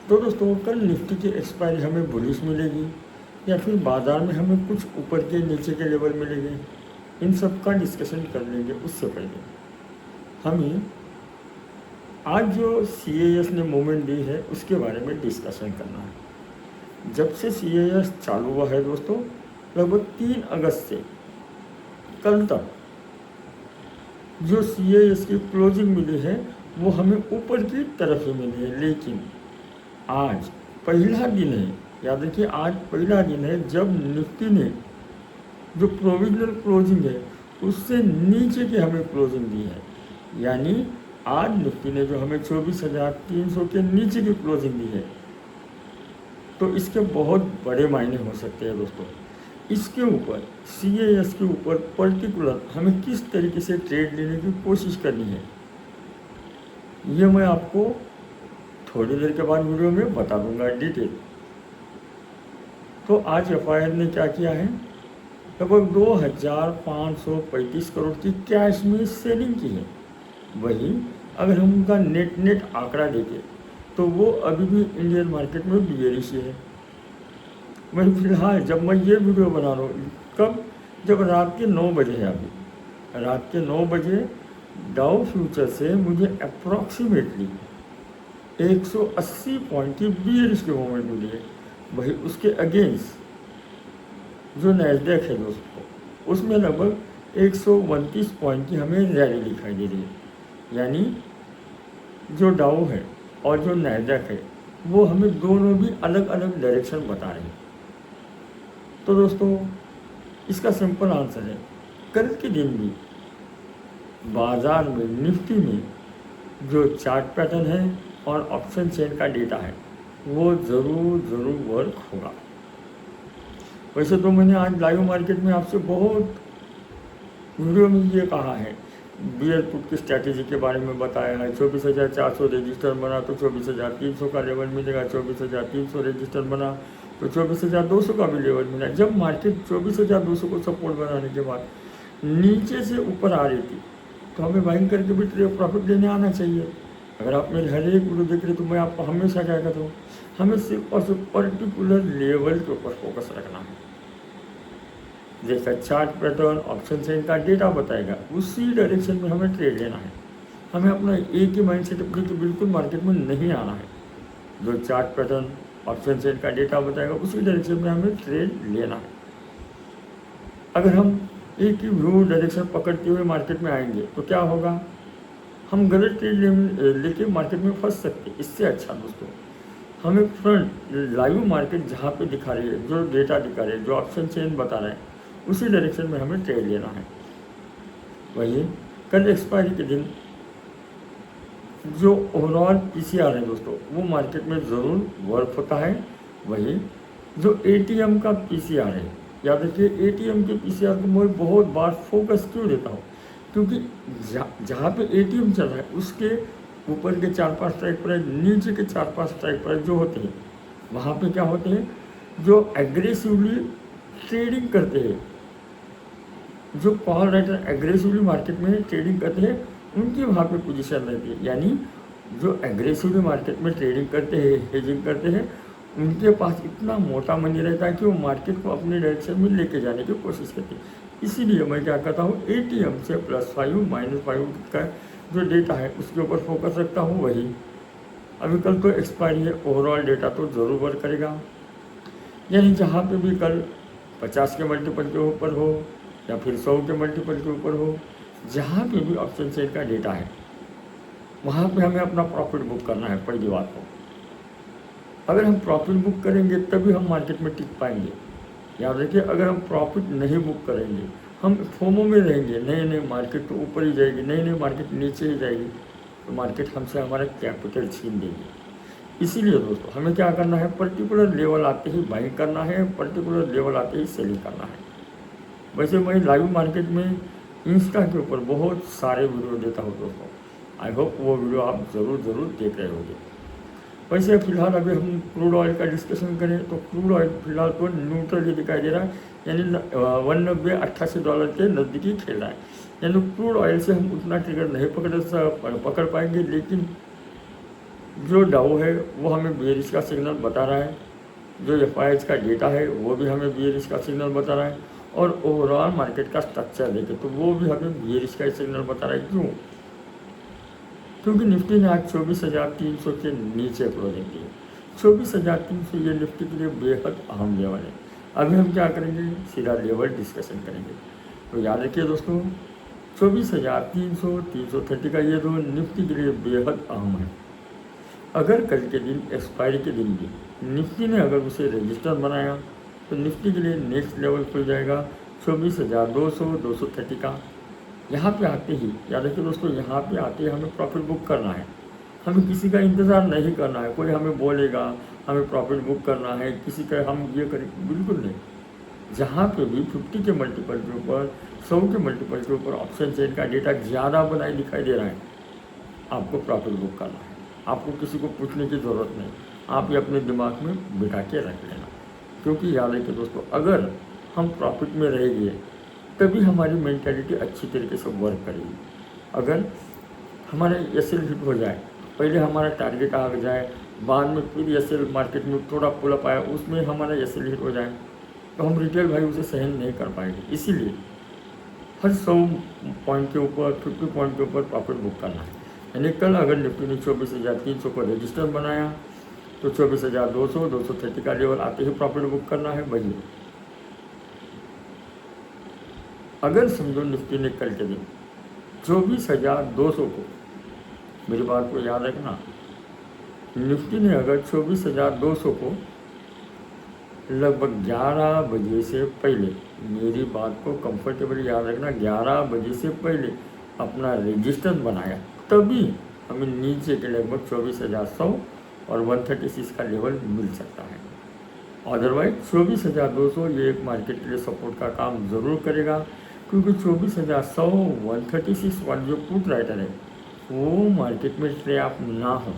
तो दोस्तों कल निफ्टी की एक्सपायरी हमें बुलिश मिलेगी या फिर बाज़ार में हमें कुछ ऊपर के नीचे के लेवल मिलेंगे, इन सब का डिस्कशन कर लेंगे। उससे पहले हमें आज जो CAS ने मूवमेंट दी है उसके बारे में डिस्कशन करना है। जब से CAS चालू हुआ है दोस्तों, लगभग 3 अगस्त से कल तक जो CAS की क्लोजिंग मिली है वो हमें ऊपर की तरफ ही मिली है। लेकिन आज पहला दिन है, याद रखिए आज पहला दिन है जब निफ्टी ने जो प्रोविजनल क्लोजिंग है उससे नीचे की हमें क्लोजिंग दी है। यानी आज निफ्टी ने जो हमें 24,300 के नीचे की क्लोजिंग दी है, तो इसके बहुत बड़े मायने हो सकते हैं दोस्तों। इसके ऊपर CAS के ऊपर पर्टिकुलर हमें किस तरीके से ट्रेड लेने की कोशिश करनी है, ये मैं आपको थोड़ी देर के बाद वीडियो में बता दूंगा डिटेल। तो आज FIR ने क्या किया है, लगभग 2,535 करोड़ की कैश में सेलिंग की है। वही अगर हम उनका नेट आंकड़ा देखें तो वो अभी भी इंडियन मार्केट में बियरिश है। मैं फिलहाल जब मैं ये वीडियो बना रहा हूँ, कब, जब रात के 9 बजे है। अभी रात के 9 बजे डाउ फ्यूचर से मुझे अप्रॉक्सीमेटली 180 पॉइंट की बियरिश की मूवमेंट मिली है। वही उसके अगेंस्ट जो नैस्डैक है दोस्तों, उसमें लगभग 129 पॉइंट की हमें रैली दिखाई दे रही है। यानी जो डाउ है और जो नैस्डैक है वो हमें दोनों भी अलग अलग डायरेक्शन बता रहे हैं। तो दोस्तों इसका सिंपल आंसर है, कल के दिन भी बाज़ार में निफ्टी में जो चार्ट पैटर्न है और ऑप्शन चेन का डेटा है वो ज़रूर वर्क होगा। वैसे तो मैंने आज लाइव मार्केट में आपसे बहुत वीडियो में ये कहा है, बियर पुट की स्ट्रैटेजी के बारे में बताया है। 24,400 रजिस्टर बना तो 24,300 का लेवल मिलेगा, 24,300 रजिस्टर बना तो 24,200 का भी लेवल मिला। जब मार्केट 24,200 को सपोर्ट बनाने के बाद नीचे से ऊपर आ रही थी तो हमें बाइंग करके भी ट्रेड प्रॉफिट लेने आना चाहिए। अगर आप मेरे हर एक वीडियो देख रहे तो मैं आपको हमेशा क्या कहता हूँ, हमें सिर्फ और सिर्फ पर्टिकुलर लेवल के ऊपर फोकस रखना है। जैसा चार्ट पैटर्न ऑप्शन चेन का डेटा बताएगा उसी डायरेक्शन में हमें ट्रेड लेना है। हमें अपना एक ही माइंड सेट अपने तो बिल्कुल मार्केट में नहीं आना है। जो चार्ट पैटर्न ऑप्शन चेन का डेटा बताएगा उसी डायरेक्शन में हमें ट्रेड लेना है। अगर हम एक ही व्यू डायरेक्शन पकड़ते हुए मार्केट में आएंगे तो क्या होगा, हम गलत ट्रेड लेके मार्केट में फंस सकते। इससे अच्छा दोस्तों हमें फ्रंट लाइव मार्केट जहाँ पे दिखा रही है, जो डेटा दिखा रही है, जो ऑप्शन चेन बता रहे हैं उसी डायरेक्शन में हमें ट्रेड लेना है। वही कल एक्सपायरी के दिन जो ओवरऑल PCR है दोस्तों वो मार्केट में ज़रूर वर्क होता है। वही जो ATM का PCR है, याद रखिए ATM के PCR को मैं बहुत बार फोकस क्यों देता हूँ, क्योंकि जहाँ पे ATM चल रहा है उसके ऊपर के 4-5 स्ट्राइक प्राइस, नीचे के 4-5 स्ट्राइक प्राइस जो होते हैं वहाँ पे क्या होते हैं, जो एग्रेसिवली ट्रेडिंग करते हैं, जो कॉल राइटर एग्रेसिवली मार्केट में ट्रेडिंग करते हैं उनकी वहाँ पे पोजीशन रहती है। यानी जो एग्रेसिवली मार्केट में ट्रेडिंग करते हैं, हेजिंग करते हैं, उनके पास इतना मोटा मनी रहता है कि वो मार्केट को अपने डायरेक्शन में लेके जाने की कोशिश करते हैं। इसीलिए मैं क्या करता हूँ, ATM से +5 -5 का जो डेटा है उसके ऊपर फोकस रखता हूँ। वही अभी कल तो एक्सपायरी है, ओवरऑल डेटा तो ज़रूर वर्क करेगा। यानी जहाँ पे भी कल 50 के मल्टीपल के ऊपर हो या फिर 100 के मल्टीपल के ऊपर हो, जहाँ पे भी ऑप्शन चेन का डेटा है वहाँ पे हमें अपना प्रॉफिट बुक करना है। पहली बात हो, अगर हम प्रॉफिट बुक करेंगे तभी हम मार्केट में टिक पाएंगे। याद रखिए, अगर हम प्रॉफिट नहीं बुक करेंगे, हम फोमो में रहेंगे, नहीं मार्केट तो ऊपर ही जाएगी, नहीं मार्केट नीचे ही जाएगी, तो मार्केट हमसे हमारा कैपिटल छीन देगी। इसीलिए दोस्तों हमें क्या करना है, पर्टिकुलर लेवल आते ही बाइंग करना है, पर्टिकुलर लेवल आते ही सेलिंग करना है। वैसे मैं लाइव मार्केट में इंस्टा के ऊपर बहुत सारे वीडियो देता हूँ दोस्तों, आई होप वो वीडियो आप ज़रूर देख रहे होंगे। वैसे फिलहाल अभी हम क्रूड ऑयल का डिस्कशन करें तो क्रूड ऑयल फिलहाल तो न्यूट्रल ही दिखाई दे रहा है, यानी 190-88 डॉलर के नज़दीकी खेल रहा है। यानी क्रूड ऑयल से हम उतना ट्रिगर नहीं पकड़ पाएंगे, लेकिन जो डाउ है वो हमें बेयरिश का सिग्नल बता रहा है, जो एफ का डेटा है वो भी हमें बेयरिश का सिग्नल बता रहा है, और ओवरऑल मार्केट का स्ट्रक्चर देखें तो वो भी हमें बेयरिश का सिग्नल बता रहा है। क्यों? क्योंकि निफ्टी ने आज 24,300 के नीचे क्लोजिंग की। 24,300 ये निफ्टी के लिए बेहद अहम लेवल है। अभी हम क्या करेंगे, सीधा लेवल डिस्कशन करेंगे। तो याद रखिए दोस्तों, 24,300 330 का ये जोन निफ्टी के लिए बेहद अहम है। अगर कल के दिन एक्सपायरी के दिन भी निफ्टी ने अगर उसे रजिस्टर बनाया तो निफ्टी के लिए नेक्स्ट लेवल खुल जाएगा 24,200 230 का। यहाँ पे आते ही याद रखिए दोस्तों, यहाँ पे आते ही हमें प्रॉफिट बुक करना है। हमें किसी का इंतज़ार नहीं करना है, कोई हमें बोलेगा हमें प्रॉफिट बुक करना है, किसी का हम ये करें, बिल्कुल नहीं। जहाँ पे भी 50 के मल्टीपल के ऊपर 100 के मल्टीपल के ऊपर ऑप्शन चेन का डेटा ज़्यादा बनाई दिखाई दे रहा है, आपको प्रॉफिट बुक करना है। आपको किसी को पूछने की ज़रूरत नहीं, आप ये अपने दिमाग में बिठा के रख लेना। क्योंकि याद रखिए दोस्तों, अगर हम प्रॉफिट में रहेंगे तभी हमारी मेंटालिटी अच्छी तरीके से वर्क करेगी। अगर हमारा एसएल हिट हो जाए, पहले हमारा टारगेट आ जाए, बाद में फिर एसएल मार्केट में थोड़ा पुलअप आया, उसमें हमारा एसएल हिट हो जाए, तो हम रिटेल भाई उसे सहन नहीं कर पाएंगे। इसीलिए हर 100 पॉइंट के ऊपर 50 पॉइंट के ऊपर प्रॉफिट बुक करना है। यानी कल अगर निफ्टी ने 24,300 को रजिस्टर बनाया तो 24,200 230 का लेवल आते ही प्रॉफिट बुक करना है। वही अगर समझो निफ्टी ने कल के दिन 24,200 को, मेरी बात को याद रखना, निफ्टी ने अगर 24,200 को लगभग 11 बजे से पहले, मेरी बात को कंफर्टेबल याद रखना, 11 बजे से पहले अपना रजिस्टर बनाया, तभी हमें नीचे के लगभग 24,100 और 136 का लेवल मिल सकता है। अदरवाइज 24,200 ये एक मार्केट के लिए सपोर्ट का काम ज़रूर करेगा, क्योंकि 24,100 136 वाला जो पुट राइटर है वो मार्केट में ट्रैप ना हो,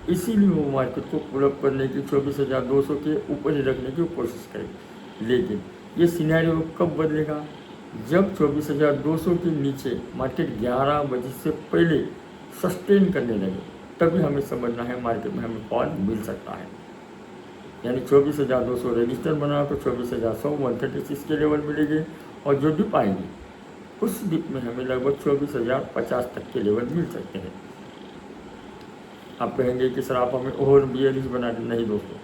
इसीलिए वो मार्केट को पुलअप करने की 24,200 के ऊपर ही रखने की कोशिश करेगी। लेकिन ये सिनेरियो कब बदलेगा, जब 24,200 के नीचे मार्केट 11 बजे से पहले सस्टेन करने लगे, तभी हमें समझना है मार्केट में हमें फॉल मिल सकता है। यानी 24,200 रजिस्टर बना तो 24,100 136 के लेवल मिलेंगे, और जो डिप आएगी उस डिप में हमें लगभग 24,050 तक के लेवल मिल सकते हैं। आप कहेंगे कि सर आप हमें और बियरिश बना दें। नहीं दोस्तों,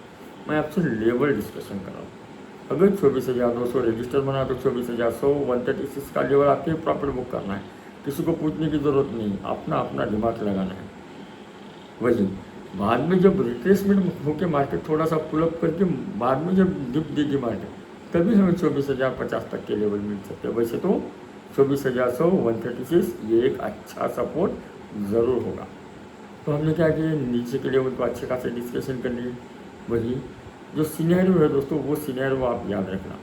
मैं आपसे लेवल डिस्कशन कर रहा हूँ। अगर 24,200 रजिस्टर बना तो 24,100 136 का लेवल आपके प्रॉफिट बुक करना है। किसी को पूछने की ज़रूरत नहीं, अपना अपना दिमाग लगाना है। वही बाद में जब रिट्रेसमेंट होकर मार्केट थोड़ा सा पुलअप करके बाद में जब डिप देगी मार्केट, तभी हमें 24,050 तक के लेवल मिल सकते हैं। वैसे तो 24,100 136 ये एक अच्छा सपोर्ट ज़रूर होगा। तो हमने क्या किया, नीचे के लेवल को अच्छे खासे डिस्कशन कर लिए। वही जो सिनेरियो है दोस्तों, वो सिनेरियो आप याद रखना।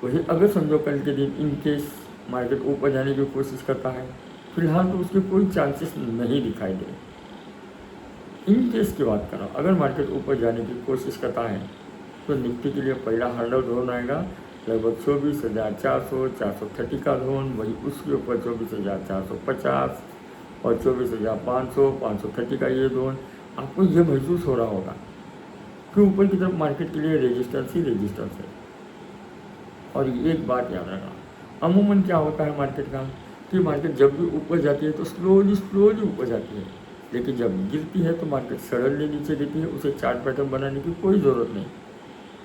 वही अगर समझो कल के दिन इन केस मार्केट ऊपर जाने की कोशिश करता है, फिलहाल तो उसके कोई चांसेस नहीं दिखाई दे। इन केस की बात कर रहा हूँ, अगर मार्केट ऊपर जाने की कोशिश करता है तो निफ्टी के लिए पहला हर्डल जोन आएगा लगभग 24,400 430 का जोन, वही उसके ऊपर 24,450 और 24,500 530 का ये जोन। आपको ये महसूस हो रहा होगा कि ऊपर की तरफ मार्केट के लिए रेजिस्टेंस ही रेजिस्टेंस है। और एक बात याद रखना, अमूमन क्या होता है मार्केट का, कि मार्केट जब भी ऊपर जाती है तो स्लोली ऊपर जाती है, लेकिन जब गिरती है तो मार्केट सडनली नीचे गिरती है। उसे चार्ट पैटर्न बनाने की कोई ज़रूरत नहीं,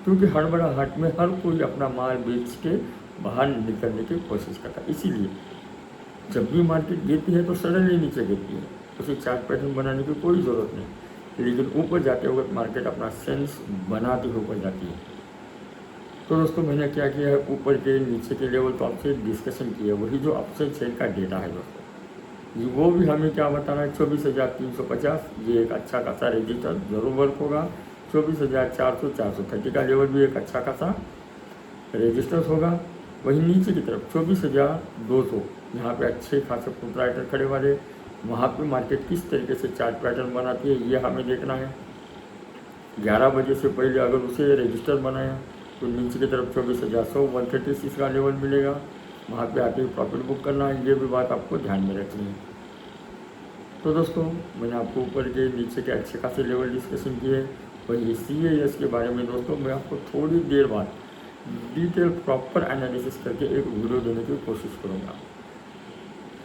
क्योंकि हड़बड़ाहट में हर कोई अपना माल बेच के बाहर निकलने की कोशिश करता है। इसीलिए जब भी मार्केट गिरती है तो सडनली नीचे गिरती है, उसे चार्ट पैटर्न बनाने की कोई ज़रूरत नहीं। लेकिन ऊपर जाते वक्त मार्केट अपना सेंस बनाते हुए ऊपर जाती है। तो दोस्तों मैंने क्या किया है, ऊपर के नीचे के लेवल तो आपसे डिस्कशन किया, वही जो अपसाइड सेल का डेटा है दोस्तों, वो भी हमें क्या बता रहा है, 24,350 ये एक अच्छा खासा रजिस्टर जरूर वर्क होगा। 24,400 430 का लेवल भी एक अच्छा खासा रजिस्टर होगा। वहीं नीचे की तरफ 24,200 यहाँ पे अच्छे खासे पुट राइटर खड़े वाले, वहाँ पे मार्केट किस तरीके से चार्ट पैटर्न बनाती है ये हमें देखना है। 11 बजे से पहले अगर उसे रजिस्टर बनाया तो नीचे की तरफ 24,100 136 का लेवल मिलेगा, वहाँ पे आके प्रॉफिट बुक करना है। ये भी बात आपको ध्यान में रखनी है। तो दोस्तों मैंने आपको ऊपर के नीचे के अच्छे खासे लेवल डिस्कशन किए, वही CAS के बारे में दोस्तों मैं आपको थोड़ी देर बाद डिटेल प्रॉपर एनालिसिस करके एक वीडियो देने की कोशिश करूँगा।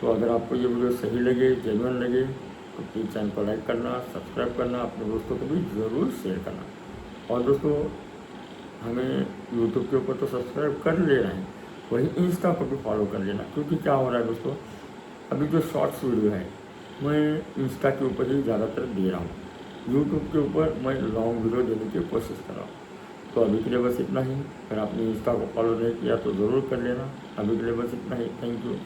तो अगर आपको ये वीडियो सही लगे, जेन्युइन लगे, तो प्लीज़ चैनल को लाइक करना, सब्सक्राइब करना, अपने दोस्तों को भी ज़रूर शेयर करना। और दोस्तों हमें यूट्यूब के ऊपर तो सब्सक्राइब कर ले रहे हैं, वही इंस्टा पर भी फॉलो कर लेना, क्योंकि क्या हो रहा है दोस्तों, अभी जो शॉर्ट्स वीडियो है मैं इंस्टा के ऊपर ही ज़्यादातर दे रहा हूँ। यूट्यूब के ऊपर मैं लॉन्ग वीडियो देने की कोशिश कर रहा हूँ। तो अभी के लिए बस इतना ही। अगर आपने इंस्टा को फॉलो नहीं किया तो ज़रूर कर लेना। अभी के लिए बस इतना ही। Thank you.